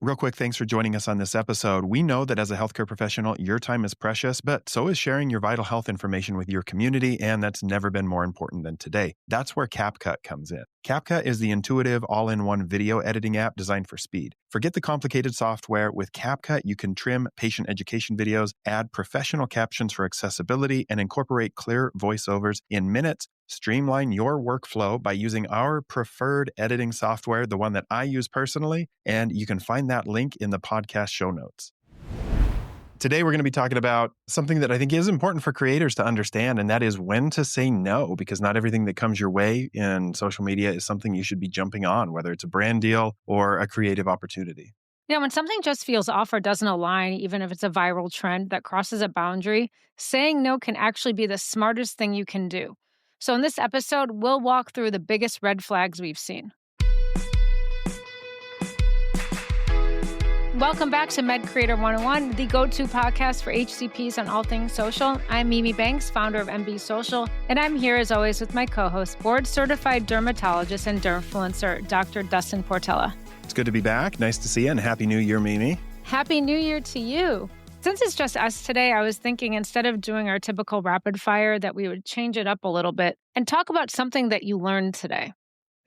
Real quick, thanks for joining us on this episode. We know that as a healthcare professional, your time is precious, but so is sharing your vital health information with your community, and that's never been more important than today. That's where CapCut comes in. CapCut is the intuitive, all-in-one video editing app designed for speed. Forget the complicated software. With CapCut, you can trim patient education videos, add professional captions for accessibility, and incorporate clear voiceovers in minutes. Streamline your workflow by using our preferred editing software, the one that I use personally, and you can find that link in the podcast show notes. Today, we're going to be talking about something that I think is important for creators to understand, and that is when to say no, because not everything that comes your way in social media is something you should be jumping on, whether it's a brand deal or a creative opportunity. Yeah, when something just feels off or doesn't align, even if it's a viral trend that crosses a boundary, saying no can actually be the smartest thing you can do. So in this episode, we'll walk through the biggest red flags we've seen. Welcome back to Med Creator 101, the go-to podcast for HCPs on all things social. I'm Mimi Banks, founder of MB Social, and I'm here as always with my co-host, board-certified dermatologist and dermfluencer, Dr. Dustin Portella. It's good to be back. Nice to see you, and Happy New Year, Mimi. Happy New Year to you. Since it's just us today, I was thinking instead of doing our typical rapid fire that we would change it up a little bit and talk about something that you learned today.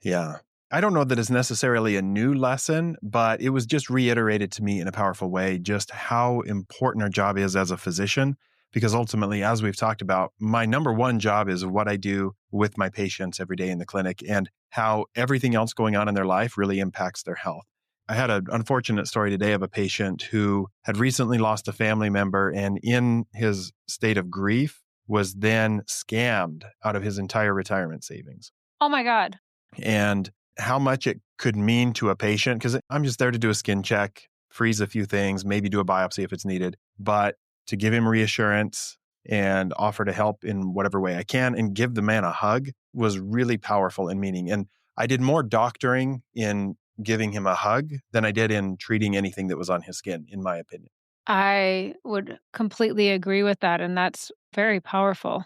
Yeah. I don't know that it's necessarily a new lesson, but it was just reiterated to me in a powerful way just how important our job is as a physician. Because ultimately, as we've talked about, my number one job is what I do with my patients every day in the clinic and how everything else going on in their life really impacts their health. I had an unfortunate story today of a patient who had recently lost a family member and in his state of grief was then scammed out of his entire retirement savings. Oh my God. And how much it could mean to a patient, because I'm just there to do a skin check, freeze a few things, maybe do a biopsy if it's needed, but to give him reassurance and offer to help in whatever way I can and give the man a hug was really powerful in meaning. And I did more doctoring in giving him a hug than I did in treating anything that was on his skin, in my opinion. I would completely agree with that, and that's very powerful.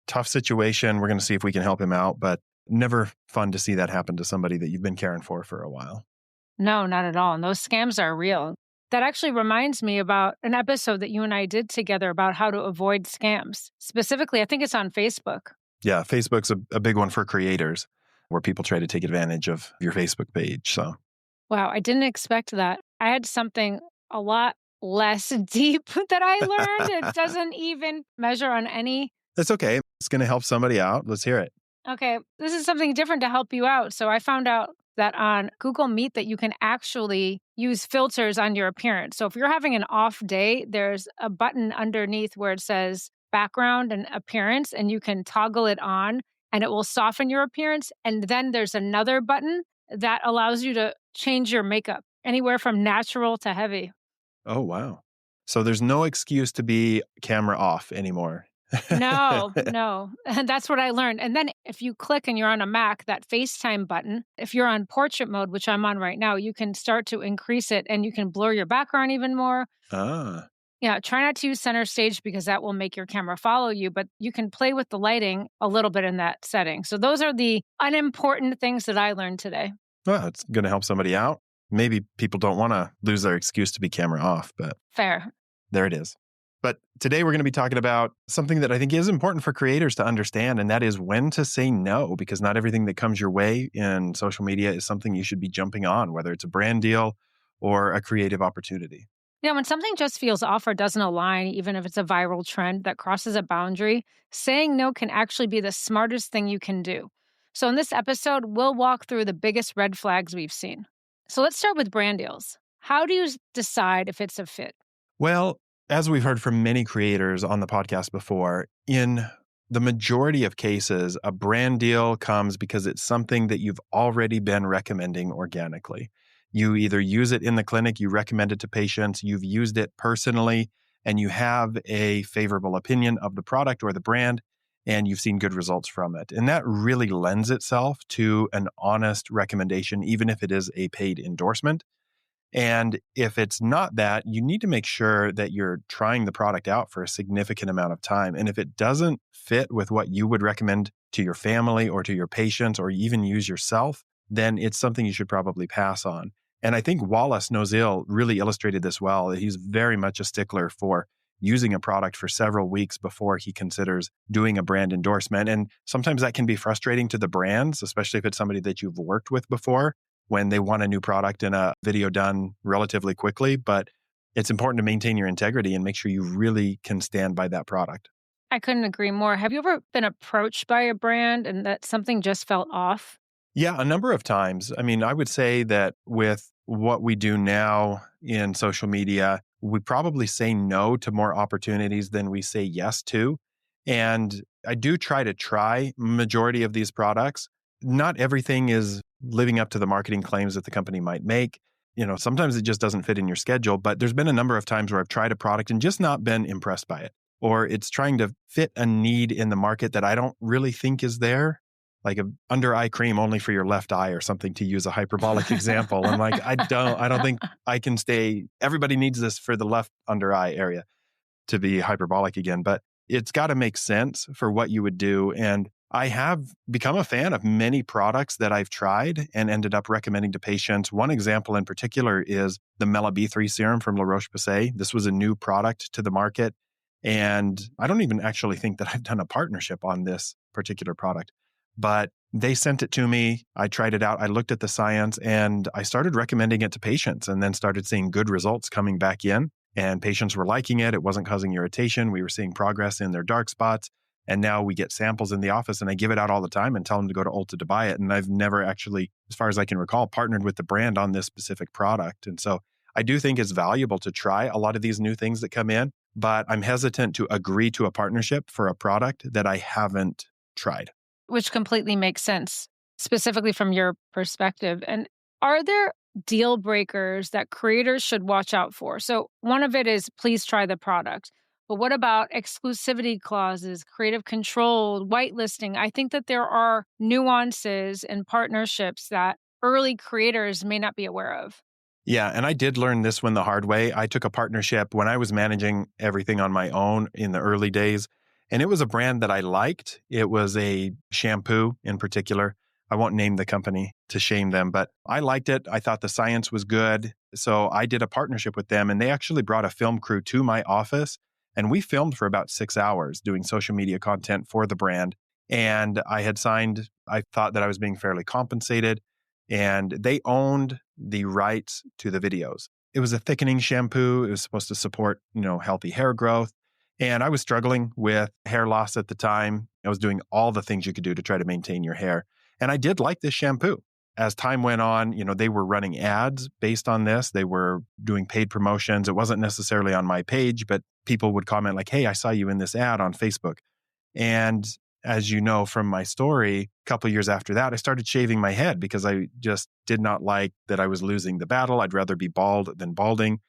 Tough situation. We're going to see if we can help him out, but never fun to see that happen to somebody that you've been caring for a while. No, not at all. And those scams are real. That actually reminds me about an episode that you and I did together about how to avoid scams. Specifically, I think it's on Facebook. Yeah, Facebook's a big one for creators where people try to take advantage of your Facebook page. So, wow, I didn't expect that. I had something a lot less deep that I learned. It doesn't even measure on any. That's okay. It's going to help somebody out. Let's hear it. Okay, this is something different to help you out. So I found out that on Google Meet that you can actually use filters on your appearance. So if you're having an off day, there's a button underneath where it says background and appearance, and you can toggle it on and it will soften your appearance. And then there's another button that allows you to change your makeup anywhere from natural to heavy. Oh, wow. So there's no excuse to be camera off anymore. No. And that's what I learned. And then if you click and you're on a Mac, that FaceTime button, if you're on portrait mode, which I'm on right now, you can start to increase it and you can blur your background even more. Yeah, try not to use center stage because that will make your camera follow you, but you can play with the lighting a little bit in that setting. So those are the unimportant things that I learned today. Well, it's going to help somebody out. Maybe people don't want to lose their excuse to be camera off, but fair. There it is. But today we're going to be talking about something that I think is important for creators to understand, and that is when to say no, because not everything that comes your way in social media is something you should be jumping on, whether it's a brand deal or a creative opportunity. Yeah, when something just feels off or doesn't align, even if it's a viral trend that crosses a boundary, saying no can actually be the smartest thing you can do. So in this episode, we'll walk through the biggest red flags we've seen. So let's start with brand deals. How do you decide if it's a fit? Well, as we've heard from many creators on the podcast before, in the majority of cases, a brand deal comes because it's something that you've already been recommending organically. You either use it in the clinic, you recommend it to patients, you've used it personally, and you have a favorable opinion of the product or the brand, and you've seen good results from it. And that really lends itself to an honest recommendation, even if it is a paid endorsement. And if it's not that, you need to make sure that you're trying the product out for a significant amount of time. And if it doesn't fit with what you would recommend to your family or to your patients or even use yourself, then it's something you should probably pass on. And I think Wallace Nozil really illustrated this well. He's very much a stickler for using a product for several weeks before he considers doing a brand endorsement. And sometimes that can be frustrating to the brands, especially if it's somebody that you've worked with before when they want a new product and a video done relatively quickly. But it's important to maintain your integrity and make sure you really can stand by that product. I couldn't agree more. Have you ever been approached by a brand and that something just felt off? Yeah, a number of times. I mean, I would say that with what we do now in social media, we probably say no to more opportunities than we say yes to. And I do try majority of these products. Not everything is living up to the marketing claims that the company might make. Sometimes it just doesn't fit in your schedule, but there's been a number of times where I've tried a product and just not been impressed by it, or it's trying to fit a need in the market that I don't really think is there, like a under eye cream only for your left eye or something, to use a hyperbolic example. I'm like, I don't think I can stay. Everybody needs this for the left under eye area, to be hyperbolic again, but it's got to make sense for what you would do. And I have become a fan of many products that I've tried and ended up recommending to patients. One example in particular is the Mela B3 serum from La Roche-Posay. This was a new product to the market. And I don't even actually think that I've done a partnership on this particular product, but they sent it to me. I tried it out. I looked at the science and I started recommending it to patients, and then started seeing good results coming back in. And patients were liking it. It wasn't causing irritation. We were seeing progress in their dark spots. And now we get samples in the office, and I give it out all the time and tell them to go to Ulta to buy it. And I've never actually, as far as I can recall, partnered with the brand on this specific product. And so I do think it's valuable to try a lot of these new things that come in, but I'm hesitant to agree to a partnership for a product that I haven't tried. Which completely makes sense, specifically from your perspective. And are there deal breakers that creators should watch out for? So one of it is please try the product. But what about exclusivity clauses, creative control, whitelisting? I think that there are nuances and partnerships that early creators may not be aware of. Yeah, and I did learn this one the hard way. I took a partnership when I was managing everything on my own in the early days, and it was a brand that I liked. It was a shampoo in particular. I won't name the company to shame them, but I liked it. I thought the science was good. So I did a partnership with them, and they actually brought a film crew to my office, and we filmed for about 6 hours doing social media content for the brand. And I thought that I was being fairly compensated, and they owned the rights to the videos. It was a thickening shampoo. It was supposed to support, healthy hair growth. And I was struggling with hair loss at the time. I was doing all the things you could do to try to maintain your hair. And I did like this shampoo. As time went on, they were running ads based on this. They were doing paid promotions. It wasn't necessarily on my page, but people would comment like, "Hey, I saw you in this ad on Facebook." And as you know from my story, a couple of years after that, I started shaving my head because I just did not like that I was losing the battle. I'd rather be bald than balding.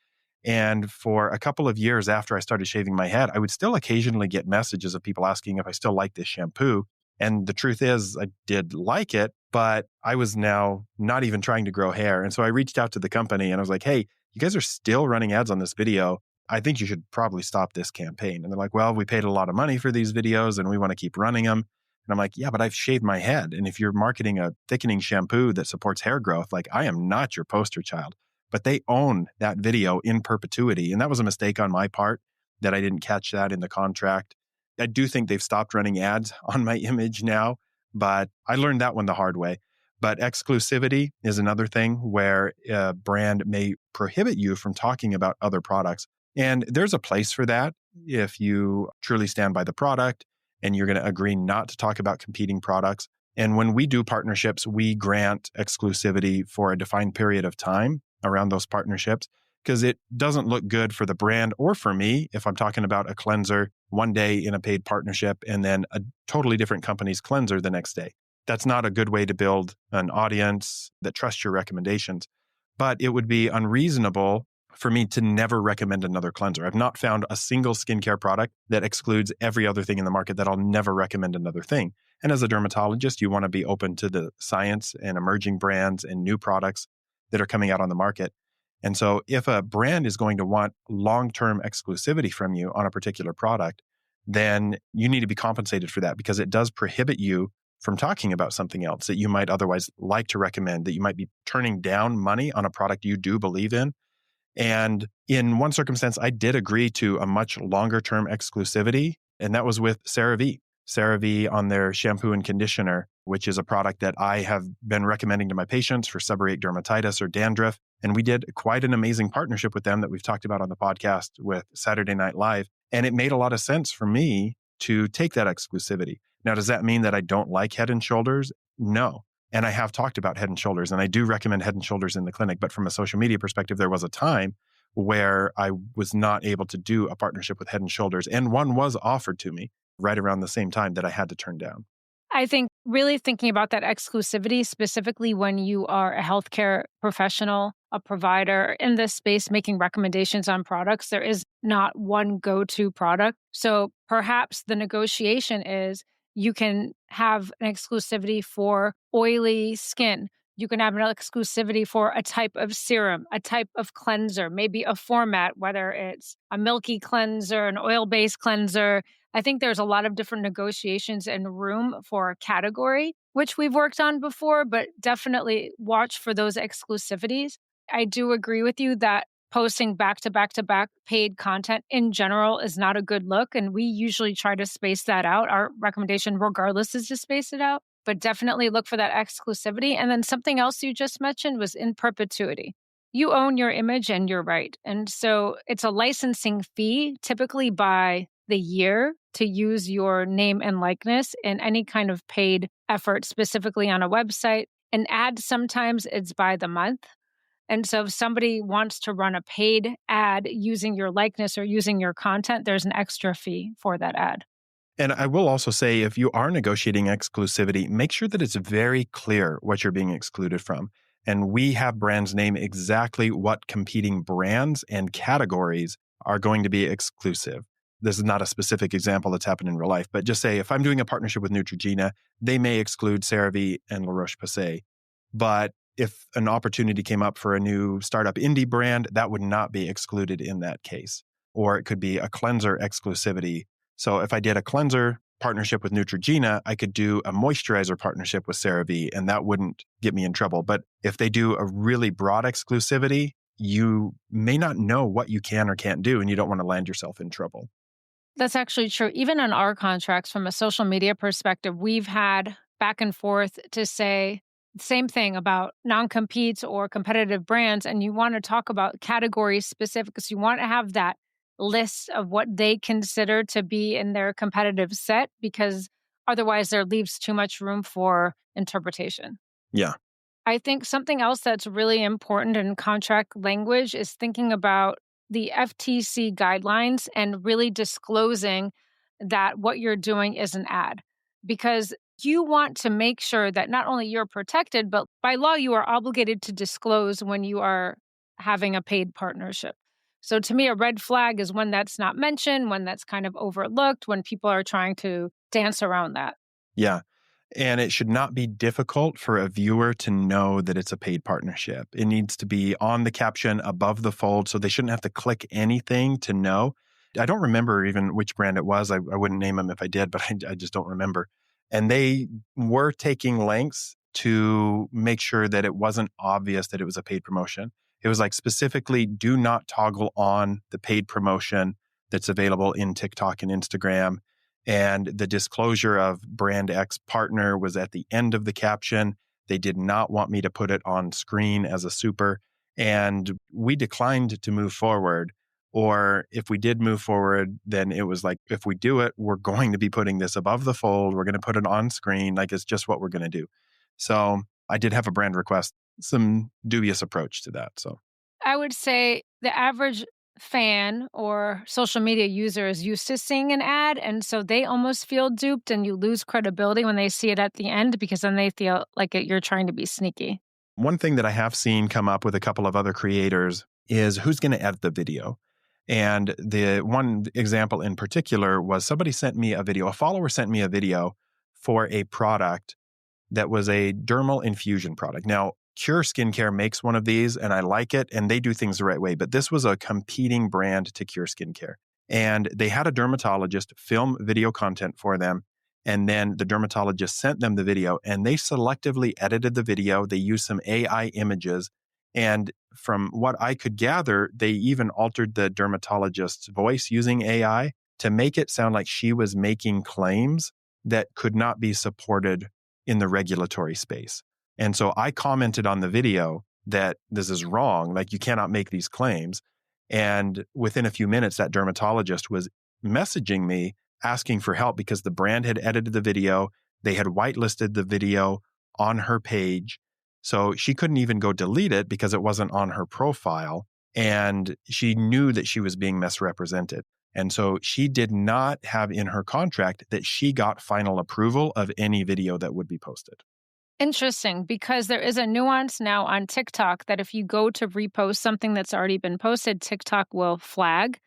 And for a couple of years after I started shaving my head, I would still occasionally get messages of people asking if I still like this shampoo. And the truth is, I did like it, but I was now not even trying to grow hair. And so I reached out to the company and I was like, "Hey, you guys are still running ads on this video. I think you should probably stop this campaign." And they're like, "Well, we paid a lot of money for these videos and we want to keep running them." And I'm like, "Yeah, but I've shaved my head. And if you're marketing a thickening shampoo that supports hair growth, like I am not your poster child." But they own that video in perpetuity. And that was a mistake on my part that I didn't catch that in the contract. I do think they've stopped running ads on my image now, but I learned that one the hard way. But exclusivity is another thing where a brand may prohibit you from talking about other products. And there's a place for that if you truly stand by the product and you're going to agree not to talk about competing products. And when we do partnerships, we grant exclusivity for a defined period of time around those partnerships, because it doesn't look good for the brand or for me if I'm talking about a cleanser one day in a paid partnership and then a totally different company's cleanser the next day. That's not a good way to build an audience that trusts your recommendations. But it would be unreasonable for me to never recommend another cleanser. I've not found a single skincare product that excludes every other thing in the market that I'll never recommend another thing. And as a dermatologist, you want to be open to the science and emerging brands and new products that are coming out on the market. And so if a brand is going to want long-term exclusivity from you on a particular product, then you need to be compensated for that, because it does prohibit you from talking about something else that you might otherwise like to recommend, that you might be turning down money on a product you do believe in. And in one circumstance, I did agree to a much longer term exclusivity, and that was with CeraVe. CeraVe on their shampoo and conditioner, which is a product that I have been recommending to my patients for seborrheic dermatitis or dandruff. And we did quite an amazing partnership with them that we've talked about on the podcast with Saturday Night Live. And it made a lot of sense for me to take that exclusivity. Now, does that mean that I don't like Head and Shoulders? No. And I have talked about Head and Shoulders, and I do recommend Head and Shoulders in the clinic. But from a social media perspective, there was a time where I was not able to do a partnership with Head and Shoulders. And one was offered to me right around the same time that I had to turn down. I think really thinking about that exclusivity, specifically when you are a healthcare professional, a provider in this space making recommendations on products, there is not one go-to product. So perhaps the negotiation is you can have an exclusivity for oily skin. You can have an exclusivity for a type of serum, a type of cleanser, maybe a format, whether it's a milky cleanser, an oil-based cleanser. I think there's a lot of different negotiations and room for a category, which we've worked on before, but definitely watch for those exclusivities. I do agree with you that posting back to back to back paid content in general is not a good look. And we usually try to space that out. Our recommendation, regardless, is to space it out, but definitely look for that exclusivity. And then something else you just mentioned was in perpetuity. You own your image and your right. And so it's a licensing fee, typically by the year, to use your name and likeness in any kind of paid effort, specifically on a website. An ad, sometimes it's by the month. And so if somebody wants to run a paid ad using your likeness or using your content, there's an extra fee for that ad. And I will also say, if you are negotiating exclusivity, make sure that it's very clear what you're being excluded from. And we have brands name exactly what competing brands and categories are going to be exclusive. This is not a specific example that's happened in real life, but just say if I'm doing a partnership with Neutrogena, they may exclude CeraVe and La Roche-Posay. But if an opportunity came up for a new startup indie brand, that would not be excluded in that case. Or it could be a cleanser exclusivity. So if I did a cleanser partnership with Neutrogena, I could do a moisturizer partnership with CeraVe, and that wouldn't get me in trouble. But if they do a really broad exclusivity, you may not know what you can or can't do, and you don't want to land yourself in trouble. That's actually true. Even on our contracts, from a social media perspective, we've had back and forth to say the same thing about non-competes or competitive brands. And you want to talk about category specific because you want to have that list of what they consider to be in their competitive set, because otherwise there leaves too much room for interpretation. Yeah. I think something else that's really important in contract language is thinking about the FTC guidelines and really disclosing that what you're doing is an ad, because you want to make sure that not only you're protected, but by law, you are obligated to disclose when you are having a paid partnership. So to me, a red flag is when that's not mentioned, when that's kind of overlooked, when people are trying to dance around that. Yeah. And it should not be difficult for a viewer to know that it's a paid partnership. It needs to be on the caption above the fold, so they shouldn't have to click anything to know. I don't remember even which brand it was. I wouldn't name them if I did, but I just don't remember. And they were taking lengths to make sure that it wasn't obvious that it was a paid promotion. It was like specifically, do not toggle on the paid promotion that's available in TikTok and Instagram. And the disclosure of brand X partner was at the end of the caption. They did not want me to put it on screen as a super. And we declined to move forward. Or if we did move forward, then it was like, if we do it, we're going to be putting this above the fold. We're going to put it on screen. Like, it's just what we're going to do. So I did have a brand request, some dubious approach to that. So I would say the average fan or social media user is used to seeing an ad, and so they almost feel duped, and you lose credibility when they see it at the end, because then they feel like you're trying to be sneaky. one thing that I have seen come up with a couple of other creators is who's going to edit the video. And the one example in particular was somebody sent me a video, a follower sent me a video for a product that was a dermal infusion product. Now, Cure Skincare makes one of these, and I like it, and they do things the right way. But this was a competing brand to Cure Skincare. And they had a dermatologist film video content for them. And then the dermatologist sent them the video and they selectively edited the video. They used some AI images. And from what I could gather, they even altered the dermatologist's voice using AI to make it sound like she was making claims that could not be supported in the regulatory space. And so I commented on the video that this is wrong, like you cannot make these claims. And within a few minutes, that dermatologist was messaging me asking for help because the brand had edited the video. They had whitelisted the video on her page. So she couldn't even go delete it because it wasn't on her profile. And she knew that she was being misrepresented. And so she did not have in her contract that she got final approval of any video that would be posted. Interesting, because there is a nuance now on TikTok that if you go to repost something that's already been posted, TikTok will flag.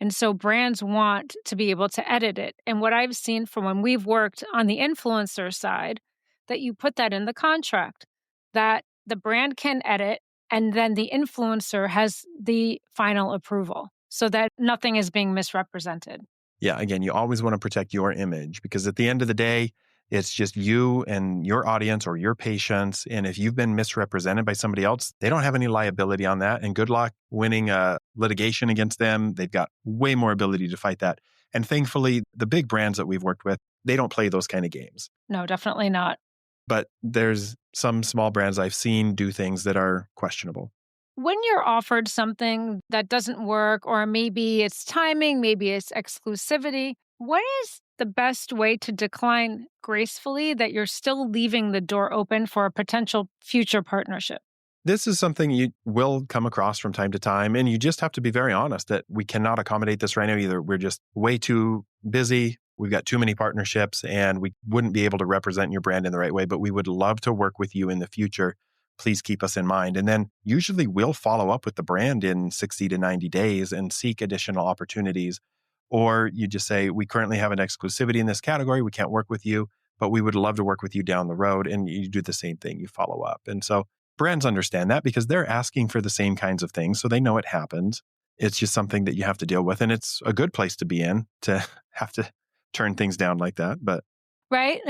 And so brands want to be able to edit it. And what I've seen from when we've worked on the influencer side, that you put that in the contract, that the brand can edit and then the influencer has the final approval so that nothing is being misrepresented. Yeah, again, you always want to protect your image because at the end of the day, it's just you and your audience or your patients. And if you've been misrepresented by somebody else, they don't have any liability on that. And good luck winning a litigation against them. They've got way more ability to fight that. And thankfully, the big brands that we've worked with, they don't play those kind of games. No, definitely not. But there's some small brands I've seen do things that are questionable. When you're offered something that doesn't work, or maybe it's timing, maybe it's exclusivity, what is the best way to decline gracefully that you're still leaving the door open for a potential future partnership? This is something you will come across from time to time, and you just have to be very honest that we cannot accommodate this right now either. We're just way too busy. We've got too many partnerships, and we wouldn't be able to represent your brand in the right way, but we would love to work with you in the future. Please keep us in mind. And then usually we'll follow up with the brand in 60 to 90 days and seek additional opportunities. Or you just say, we currently have an exclusivity in this category. We can't work with you, but we would love to work with you down the road. And you do the same thing. You follow up. And so brands understand that because they're asking for the same kinds of things. So they know it happens. It's just something that you have to deal with. And it's a good place to be in to have to turn things down like that. But Right?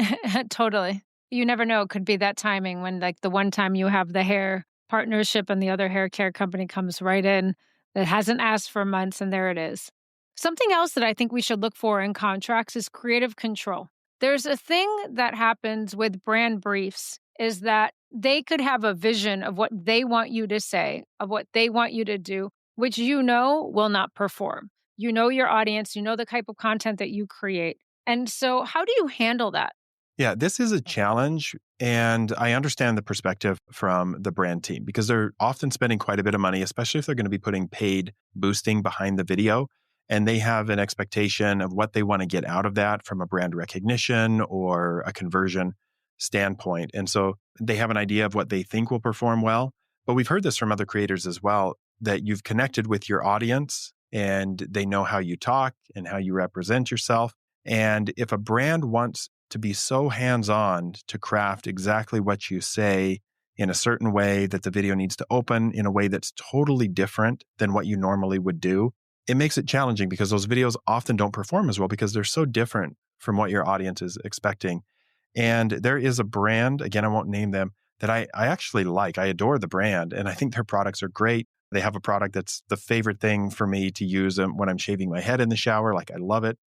Totally. You never know. It could be that timing when, like, the one time you have the hair partnership and the other hair care company comes right in that hasn't asked for months, and there it is. Something else that I think we should look for in contracts is creative control. There's a thing that happens with brand briefs is that they could have a vision of what they want you to say, of what they want you to do, which you know will not perform. You know your audience, you know the type of content that you create. And so, how do you handle that? yeah, this is a challenge. And I understand the perspective from the brand team because they're often spending quite a bit of money, especially if they're going to be putting paid boosting behind the video. And they have an expectation of what they want to get out of that from a brand recognition or a conversion standpoint. And so they have an idea of what they think will perform well. But we've heard this from other creators as well, that you've connected with your audience and they know how you talk and how you represent yourself. And if a brand wants to be so hands-on to craft exactly what you say in a certain way that the video needs to open in a way that's totally different than what you normally would do, it makes it challenging because those videos often don't perform as well because they're so different from what your audience is expecting. And there is a brand, again, I won't name them, that I actually like. I adore the brand and I think their products are great. They have a product that's the favorite thing for me to use when I'm shaving my head in the shower. Like I love it.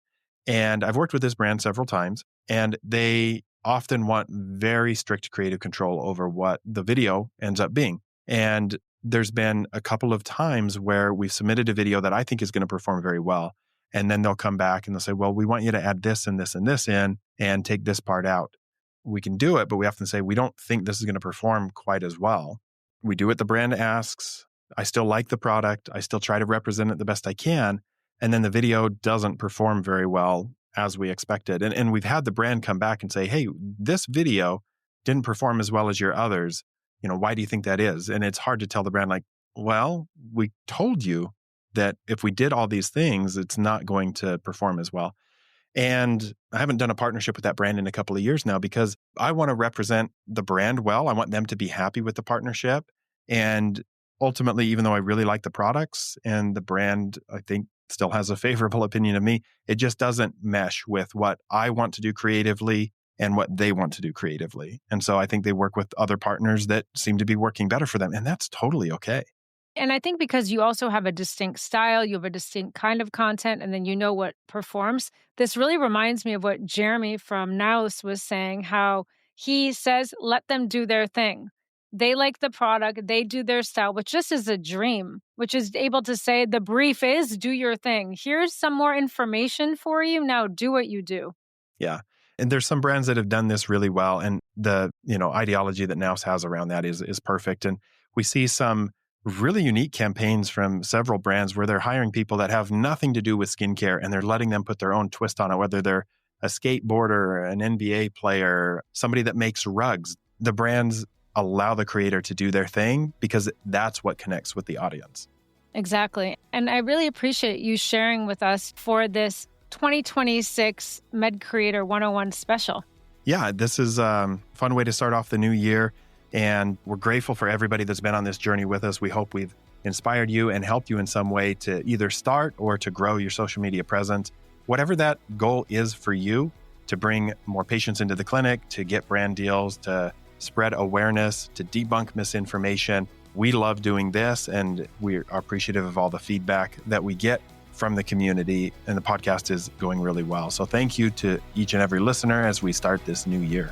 And I've worked with this brand several times, and they often want very strict creative control over what the video ends up being. And there's been a couple of times where we've submitted a video that I think is going to perform very well. And then they'll come back and they'll say, well, we want you to add this and this and this in and take this part out. We can do it, but we often say, we don't think this is going to perform quite as well. We do what the brand asks. I still like the product. I still try to represent it the best I can. And then the video doesn't perform very well as we expected. And we've had the brand come back and say, hey, this video didn't perform as well as your others. Why do you think that is? And it's hard to tell the brand like, well, we told you that if we did all these things, it's not going to perform as well. And I haven't done a partnership with that brand in a couple of years now because I want to represent the brand well. I want them to be happy with the partnership. And ultimately, even though I really like the products and the brand, I think still has a favorable opinion of me. It just doesn't mesh with what I want to do creatively and what they want to do creatively. And so I think they work with other partners that seem to be working better for them. And that's totally okay. And I think because you also have a distinct style, you have a distinct kind of content, and then you know what performs. This really reminds me of what Jeremy from Nous was saying, how he says, let them do their thing. They like the product, they do their style, which just is a dream, which is able to say, the brief is do your thing. Here's some more information for you. Now do what you do. Yeah. And there's some brands that have done this really well. And the, ideology that Nous has around that is perfect. And we see some really unique campaigns from several brands where they're hiring people that have nothing to do with skincare and they're letting them put their own twist on it, whether they're a skateboarder, an NBA player, somebody that makes rugs. The brands allow the creator to do their thing because that's what connects with the audience. Exactly. And I really appreciate you sharing with us for this 2026 Med Creator 101 special. Yeah, this is a fun way to start off the new year. And we're grateful for everybody that's been on this journey with us. We hope we've inspired you and helped you in some way to either start or to grow your social media presence. Whatever that goal is for you, to bring more patients into the clinic, to get brand deals, to spread awareness, to debunk misinformation. We love doing this, and we are appreciative of all the feedback that we get from the community, and the podcast is going really well. So thank you to each and every listener as we start this new year.